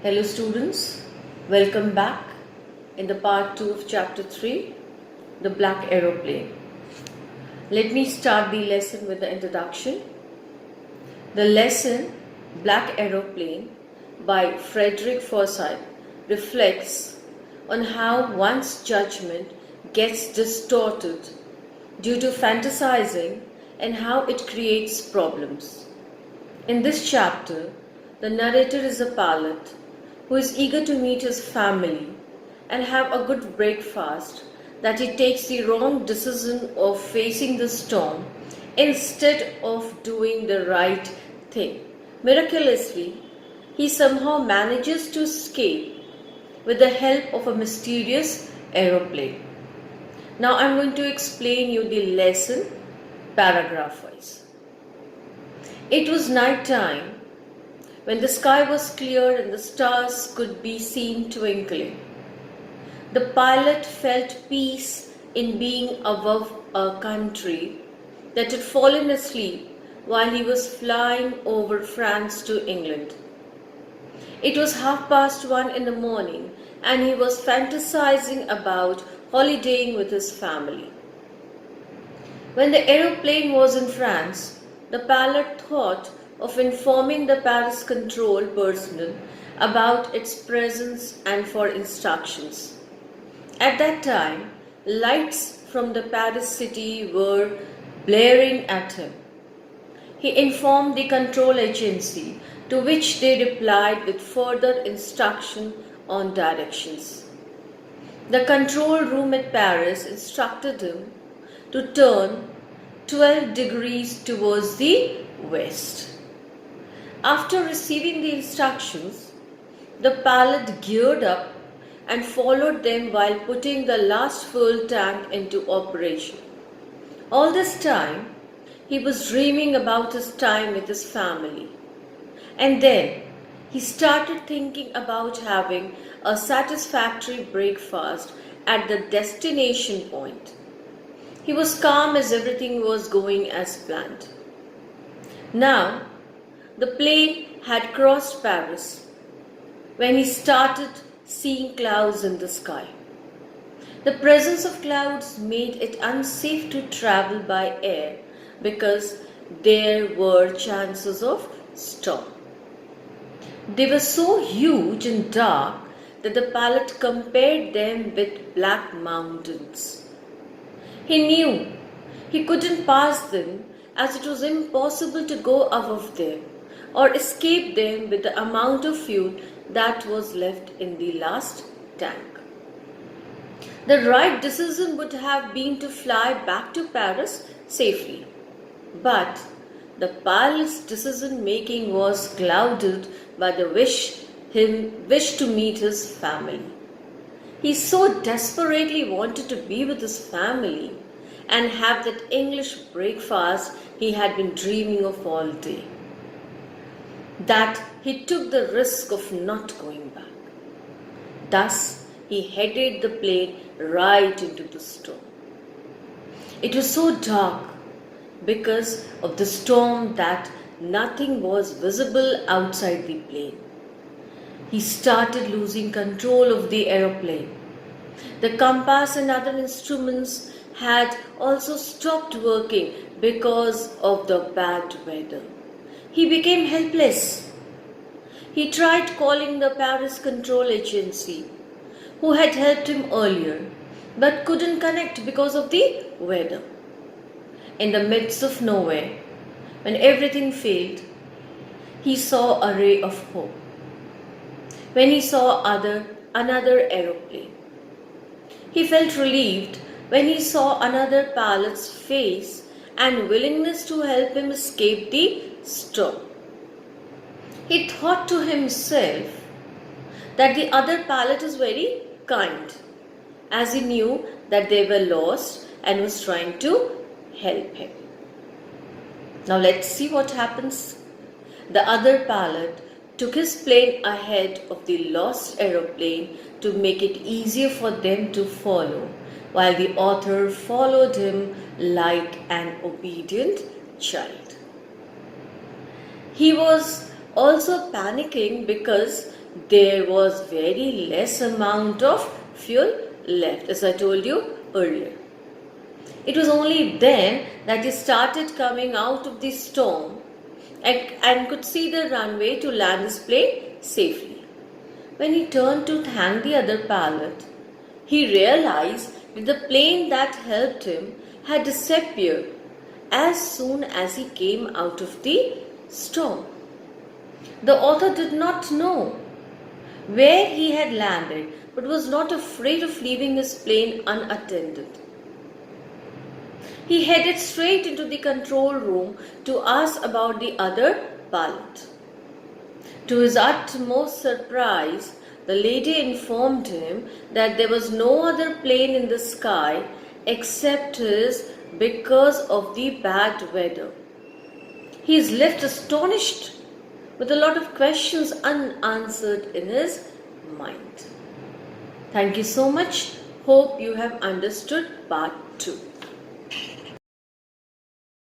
Hello students, welcome back in the part 2 of chapter 3, the black aeroplane. Let me start the lesson with the introduction. The lesson Black Aeroplane by Frederick Forsyth reflects on how one's judgment gets distorted due to fantasizing and how it creates problems. In this chapter, the narrator is a pilot who is eager to meet his family and have a good breakfast, that he takes the wrong decision of facing the storm instead of doing the right thing. Miraculously, he somehow manages to escape with the help of a mysterious aeroplane. Now I am going to explain you the lesson paragraph wise. It was night time when the sky was clear and the stars could be seen twinkling. The pilot felt peace in being above a country that had fallen asleep while he was flying over France to England. It was 1:30 in the morning and he was fantasizing about holidaying with his family. When the aeroplane was in France, the pilot thought of informing the Paris control personnel about its presence and for instructions. At that time, lights from the Paris city were blaring at him. He informed the control agency, to which they replied with further instruction on directions. The control room at Paris instructed him to turn 12 degrees towards the west. After receiving the instructions, the pilot geared up and followed them while putting the last fuel tank into operation. All this time, he was dreaming about his time with his family. And then, he started thinking about having a satisfactory breakfast at the destination point. He was calm as everything was going as planned. Now, the plane had crossed Paris when he started seeing clouds in the sky. The presence of clouds made it unsafe to travel by air because there were chances of storm. They were so huge and dark that the pilot compared them with black mountains. He knew he couldn't pass them as it was impossible to go above them or escape them with the amount of fuel that was left in the last tank. The right decision would have been to fly back to Paris safely, but the pilot's decision making was clouded by the wish to meet his family. He so desperately wanted to be with his family and have that English breakfast he had been dreaming of all day, that he took the risk of not going back. Thus, he headed the plane right into the storm. It was so dark because of the storm that nothing was visible outside the plane. He started losing control of the aeroplane. The compass and other instruments had also stopped working because of the bad weather. He became helpless. He tried calling the Paris control agency, who had helped him earlier, but couldn't connect because of the weather. In the midst of nowhere, when everything failed, he saw a ray of hope. When he saw another aeroplane, he felt relieved when he saw another pilot's face and willingness to help him escape the storm. He thought to himself that the other pilot is very kind, as he knew that they were lost and was trying to help him. Now let's see what happens. The other pilot took his plane ahead of the lost aeroplane to make it easier for them to follow, while the author followed him like an obedient child. He was also panicking because there was very less amount of fuel left, as I told you earlier. It was only then that he started coming out of the storm and could see the runway to land his plane safely. When he turned to thank the other pilot, he realized that the plane that helped him had disappeared as soon as he came out of the storm. The author did not know where he had landed, but was not afraid of leaving his plane unattended. He headed straight into the control room to ask about the other pilot. To his utmost surprise, the lady informed him that there was no other plane in the sky except his because of the bad weather. He is left astonished with a lot of questions unanswered in his mind. Thank you so much. Hope you have understood part 2.